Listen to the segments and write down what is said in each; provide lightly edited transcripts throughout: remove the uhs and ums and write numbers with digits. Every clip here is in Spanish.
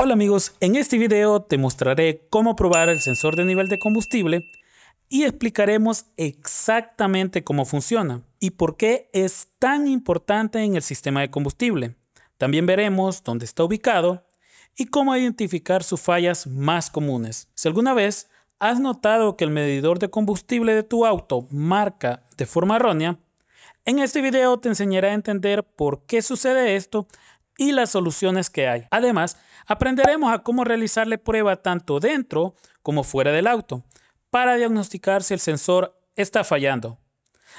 Hola amigos, en este video te mostraré cómo probar el sensor de nivel de combustible y explicaremos exactamente cómo funciona y por qué es tan importante en el sistema de combustible. También veremos dónde está ubicado y cómo identificar sus fallas más comunes. Si alguna vez has notado que el medidor de combustible de tu auto marca de forma errónea, en este video te enseñaré a entender por qué sucede esto y las soluciones que hay. Además, aprenderemos a cómo realizarle prueba tanto dentro como fuera del auto para diagnosticar si el sensor está fallando.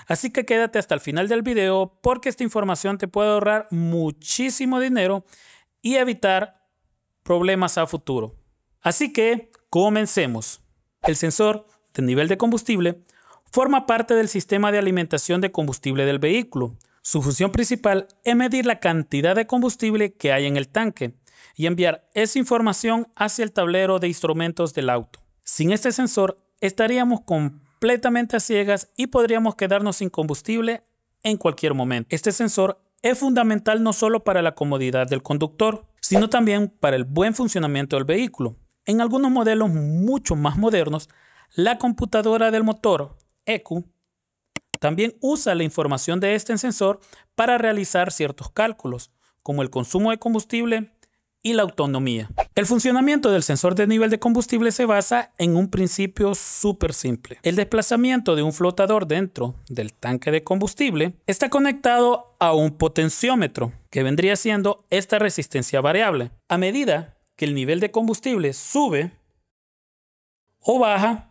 Así que quédate hasta el final del video porque esta información te puede ahorrar muchísimo dinero y evitar problemas a futuro. Así que comencemos. El sensor de nivel de combustible forma parte del sistema de alimentación de combustible del vehículo. Su función principal es medir la cantidad de combustible que hay en el tanque y enviar esa información hacia el tablero de instrumentos del auto. Sin este sensor estaríamos completamente a ciegas y podríamos quedarnos sin combustible en cualquier momento. Este sensor es fundamental no solo para la comodidad del conductor, sino también para el buen funcionamiento del vehículo. En algunos modelos mucho más modernos, la computadora del motor, ECU, también usa la información de este sensor para realizar ciertos cálculos, como el consumo de combustible y la autonomía. El funcionamiento del sensor de nivel de combustible se basa en un principio súper simple. El desplazamiento de un flotador dentro del tanque de combustible está conectado a un potenciómetro, que vendría siendo esta resistencia variable. A medida que el nivel de combustible sube o baja,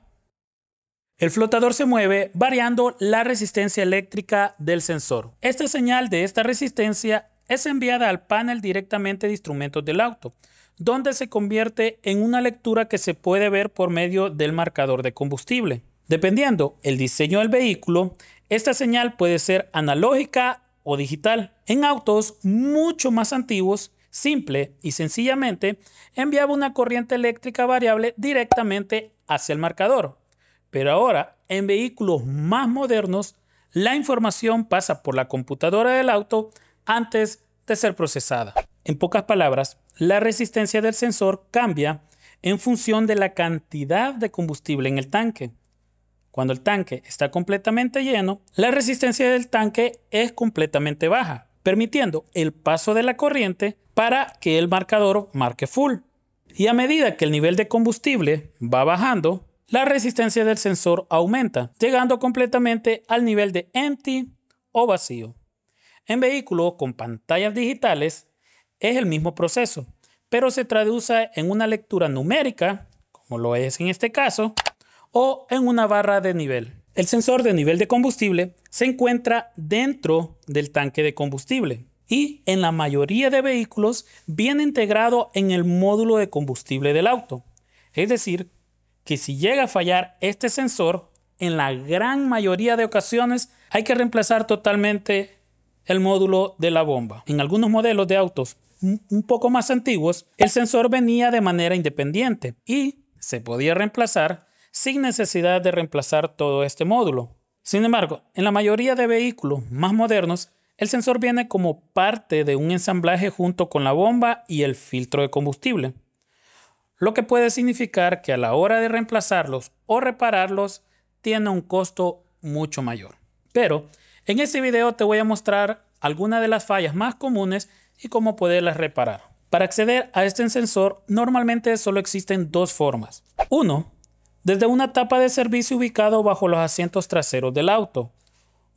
el flotador se mueve variando la resistencia eléctrica del sensor. Esta señal de esta resistencia es enviada al panel directamente de instrumentos del auto, donde se convierte en una lectura que se puede ver por medio del marcador de combustible. Dependiendo el diseño del vehículo, esta señal puede ser analógica o digital. En autos mucho más antiguos, simple y sencillamente enviaba una corriente eléctrica variable directamente hacia el marcador. Pero ahora, en vehículos más modernos, la información pasa por la computadora del auto antes de ser procesada. En pocas palabras, la resistencia del sensor cambia en función de la cantidad de combustible en el tanque. Cuando el tanque está completamente lleno, la resistencia del tanque es completamente baja, permitiendo el paso de la corriente para que el marcador marque full. Y a medida que el nivel de combustible va bajando, la resistencia del sensor aumenta, llegando completamente al nivel de empty o vacío. En vehículos con pantallas digitales es el mismo proceso, pero se traduce en una lectura numérica, como lo es en este caso, o en una barra de nivel. El sensor de nivel de combustible se encuentra dentro del tanque de combustible y en la mayoría de vehículos viene integrado en el módulo de combustible del auto. Es decir, que si llega a fallar este sensor, en la gran mayoría de ocasiones hay que reemplazar totalmente el módulo de la bomba. En algunos modelos de autos un poco más antiguos, el sensor venía de manera independiente y se podía reemplazar sin necesidad de reemplazar todo este módulo. Sin embargo, en la mayoría de vehículos más modernos, el sensor viene como parte de un ensamblaje junto con la bomba y el filtro de combustible, lo que puede significar que a la hora de reemplazarlos o repararlos tiene un costo mucho mayor. Pero en este video te voy a mostrar algunas de las fallas más comunes y cómo poderlas reparar. Para acceder a este sensor normalmente solo existen dos formas. Uno, desde una tapa de servicio ubicado bajo los asientos traseros del auto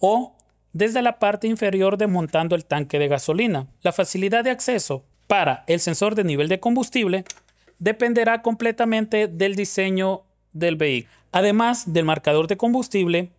o desde la parte inferior desmontando el tanque de gasolina. La facilidad de acceso para el sensor de nivel de combustible dependerá completamente del diseño del vehículo. Además del marcador de combustible,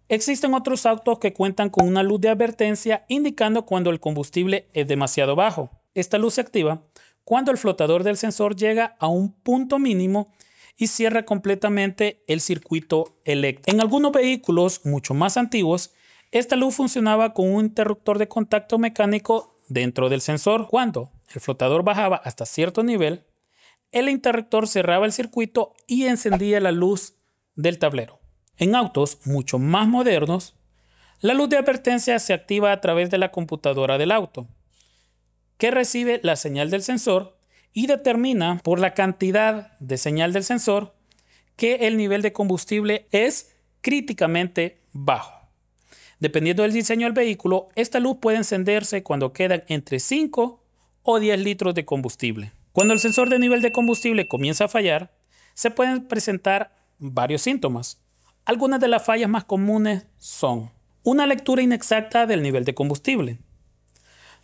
existen otros autos que cuentan con una luz de advertencia indicando cuando el combustible es demasiado bajo. Esta luz se activa cuando el flotador del sensor llega a un punto mínimo y cierra completamente el circuito eléctrico. En algunos vehículos mucho más antiguos, esta luz funcionaba con un interruptor de contacto mecánico dentro del sensor. Cuando el flotador bajaba hasta cierto nivel, el interruptor cerraba el circuito y encendía la luz del tablero. En autos mucho más modernos, la luz de advertencia se activa a través de la computadora del auto, que recibe la señal del sensor y determina por la cantidad de señal del sensor que el nivel de combustible es críticamente bajo. Dependiendo del diseño del vehículo, esta luz puede encenderse cuando quedan entre 5 o 10 litros de combustible. Cuando el sensor de nivel de combustible comienza a fallar, se pueden presentar varios síntomas. Algunas de las fallas más comunes son una lectura inexacta del nivel de combustible.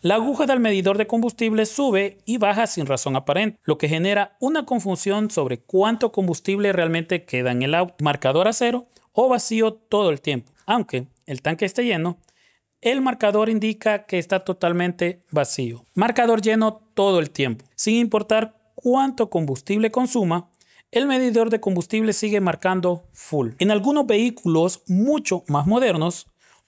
La aguja del medidor de combustible sube y baja sin razón aparente, lo que genera una confusión sobre cuánto combustible realmente queda en el auto. Marcador a cero o vacío todo el tiempo. Aunque el tanque esté lleno, el marcador indica que está totalmente vacío. Marcador lleno todo el tiempo. Sin importar cuánto combustible consuma, el medidor de combustible sigue marcando full. En algunos vehículos mucho más modernos,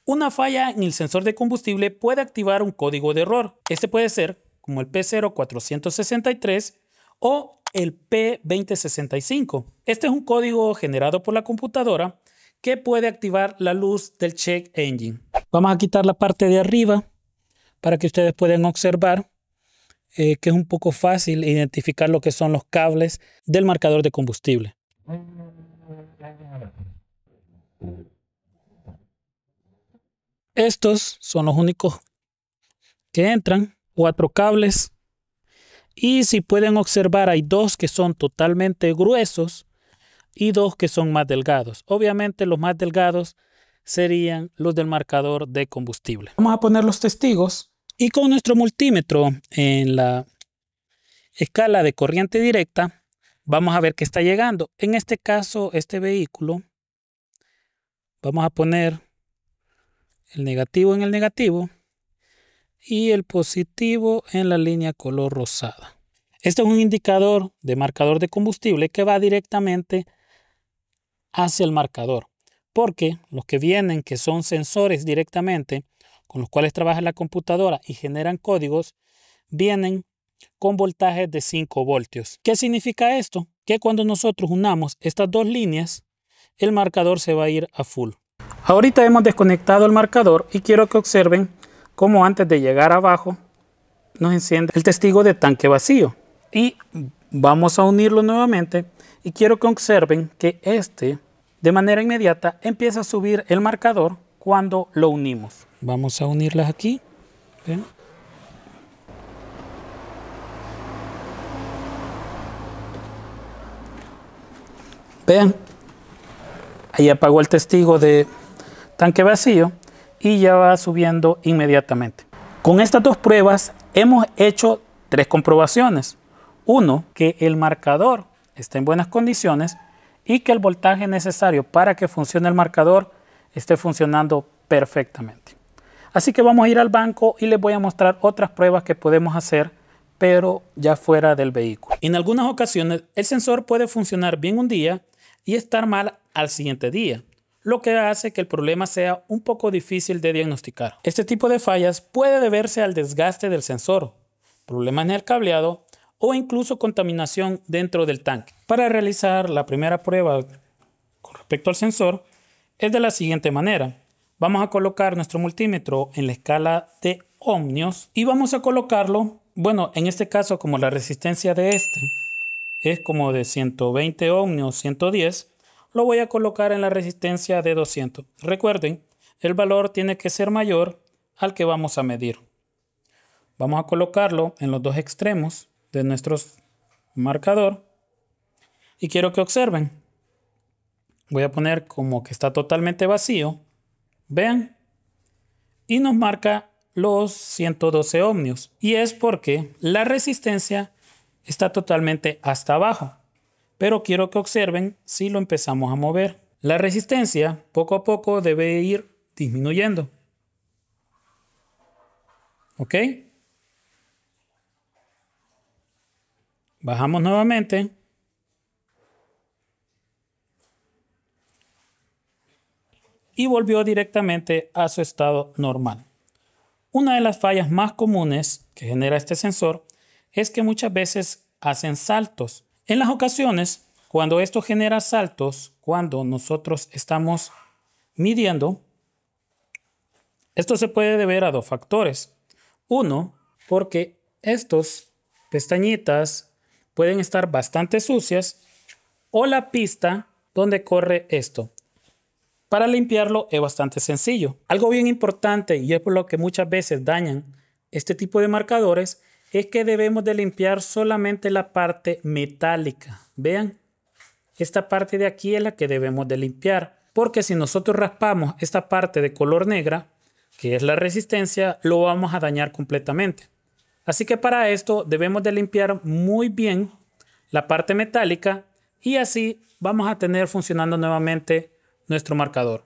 una falla en el sensor de combustible puede activar un código de error. Este puede ser como el P0463 o el P2065. Este es un código generado por la computadora que puede activar la luz del check engine. Vamos a quitar la parte de arriba para que ustedes puedan observar que es un poco fácil identificar lo que son los cables del marcador de combustible. Estos son los únicos que entran, 4 cables, y si pueden observar hay 2 que son totalmente gruesos y 2 que son más delgados. Obviamente los más delgados serían los del marcador de combustible. Vamos a poner los testigos y con nuestro multímetro en la escala de corriente directa vamos a ver que está llegando. En este caso, este vehículo, vamos a poner el negativo en el negativo y el positivo en la línea color rosada. Este es un indicador de marcador de combustible que va directamente hacia el marcador, porque los que vienen, que son sensores directamente con los cuales trabaja la computadora y generan códigos, vienen con voltajes de 5 voltios. ¿Qué significa esto? Que cuando nosotros unamos estas dos líneas, el marcador se va a ir a full. Ahorita hemos desconectado el marcador y quiero que observen cómo antes de llegar abajo nos enciende el testigo de tanque vacío. Y vamos a unirlo nuevamente y quiero que observen que de manera inmediata empieza a subir el marcador cuando lo unimos. Vamos a unirlas aquí. ¿Ven? Vean, ahí apagó el testigo de tanque vacío y ya va subiendo inmediatamente. Con estas dos pruebas hemos hecho 3 comprobaciones. Uno, que el marcador está en buenas condiciones y que el voltaje necesario para que funcione el marcador esté funcionando perfectamente. Así que vamos a ir al banco y les voy a mostrar otras pruebas que podemos hacer, pero ya fuera del vehículo. En algunas ocasiones el sensor puede funcionar bien un día y estar mal al siguiente día, lo que hace que el problema sea un poco difícil de diagnosticar. Este tipo de fallas puede deberse al desgaste del sensor, problemas en el cableado o incluso contaminación dentro del tanque. Para realizar la primera prueba con respecto al sensor es de la siguiente manera. Vamos a colocar nuestro multímetro en la escala de ohmios y vamos a colocarlo, bueno, en este caso como la resistencia de es como de 120 ohmios, 110, lo voy a colocar en la resistencia de 200. Recuerden, el valor tiene que ser mayor al que vamos a medir. Vamos a colocarlo en los dos extremos de nuestro marcador y quiero que observen. Voy a poner como que está totalmente vacío. Vean. Y nos marca los 112 ohmios. Y es porque la resistencia está totalmente hasta abajo. Pero quiero que observen si lo empezamos a mover. La resistencia poco a poco debe ir disminuyendo. ¿Ok? Bajamos nuevamente. Y volvió directamente a su estado normal. Una de las fallas más comunes que genera este sensor es que muchas veces hacen saltos. En las ocasiones, cuando esto genera saltos, cuando nosotros estamos midiendo, esto se puede deber a 2 factores. Uno, porque estos pestañitas pueden estar bastante sucias, o la pista donde corre esto. Para limpiarlo es bastante sencillo. Algo bien importante, y es por lo que muchas veces dañan este tipo de marcadores, es que debemos de limpiar solamente la parte metálica. Vean, esta parte de aquí es la que debemos de limpiar, porque si nosotros raspamos esta parte de color negra, que es la resistencia, lo vamos a dañar completamente. Así que para esto debemos de limpiar muy bien la parte metálica y así vamos a tener funcionando nuevamente nuestro marcador.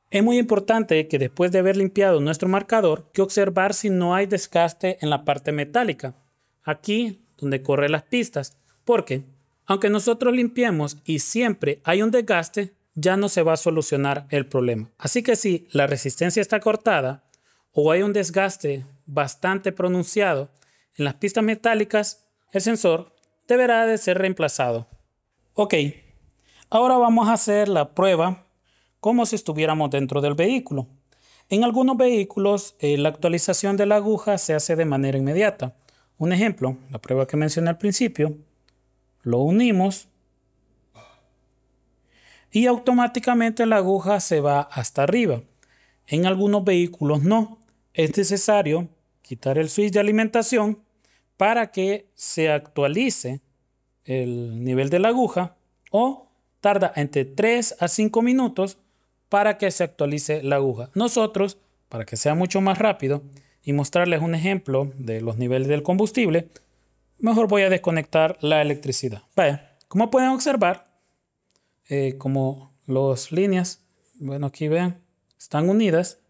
Es muy importante que después de haber limpiado nuestro marcador, que observar si no hay desgaste en la parte metálica, aquí donde corren las pistas, porque aunque nosotros limpiemos y siempre hay un desgaste, ya no se va a solucionar el problema. Así que si la resistencia está cortada o hay un desgaste bastante pronunciado en las pistas metálicas, el sensor deberá de ser reemplazado. Ok, ahora vamos a hacer la prueba como si estuviéramos dentro del vehículo. En algunos vehículos la actualización de la aguja se hace de manera inmediata. Un ejemplo, la prueba que mencioné al principio, lo unimos y automáticamente la aguja se va hasta arriba. En algunos vehículos no. Es necesario quitar el switch de alimentación para que se actualice el nivel de la aguja, o tarda entre 3 a 5 minutos para que se actualice la aguja. Nosotros, para que sea mucho más rápido y mostrarles un ejemplo de los niveles del combustible, mejor voy a desconectar la electricidad. Vaya, como pueden observar, como las líneas, bueno, aquí vean, están unidas,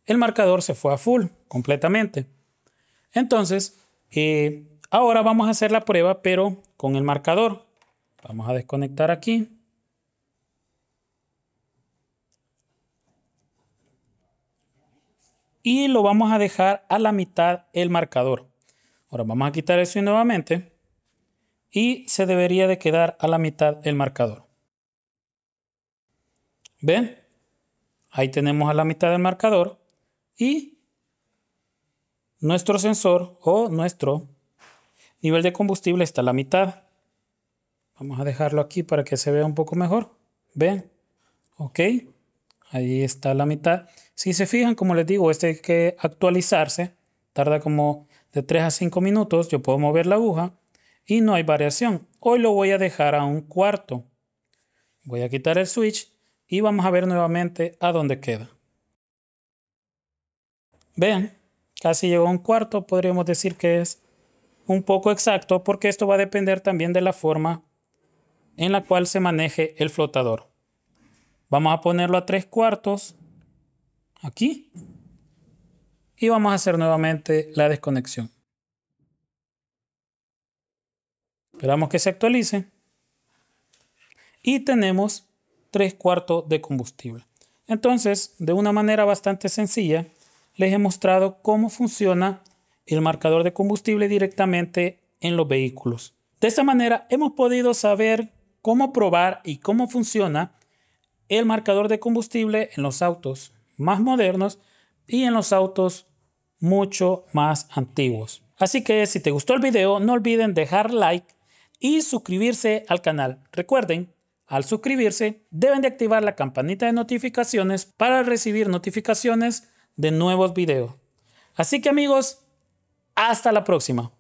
el marcador se fue a full completamente. Entonces, ahora vamos a hacer la prueba, pero con el marcador. Vamos a desconectar aquí. Y lo vamos a dejar a la mitad el marcador. Ahora vamos a quitar el switch nuevamente. Y se debería de quedar a la mitad el marcador. ¿Ven? Ahí tenemos a la mitad del marcador. Y nuestro sensor o nuestro nivel de combustible está a la mitad. Vamos a dejarlo aquí para que se vea un poco mejor. ¿Ven? Ok. Ahí está la mitad. Si se fijan, como les digo, este hay que actualizarse. Tarda como de 3 a 5 minutos. Yo puedo mover la aguja y no hay variación. Hoy lo voy a dejar a 1/4. Voy a quitar el switch y vamos a ver nuevamente a dónde queda. Vean, casi llegó a 1/4. Podríamos decir que es un poco exacto porque esto va a depender también de la forma en la cual se maneje el flotador. Vamos a ponerlo a 3/4 aquí y vamos a hacer nuevamente la desconexión. Esperamos que se actualice y tenemos 3/4 de combustible. Entonces, de una manera bastante sencilla, les he mostrado cómo funciona el marcador de combustible directamente en los vehículos. De esta manera hemos podido saber cómo probar y cómo funciona el marcador de combustible en los autos más modernos y en los autos mucho más antiguos. Así que si te gustó el video, no olviden dejar like y suscribirse al canal. Recuerden, al suscribirse deben de activar la campanita de notificaciones para recibir notificaciones de nuevos videos. Así que amigos, hasta la próxima.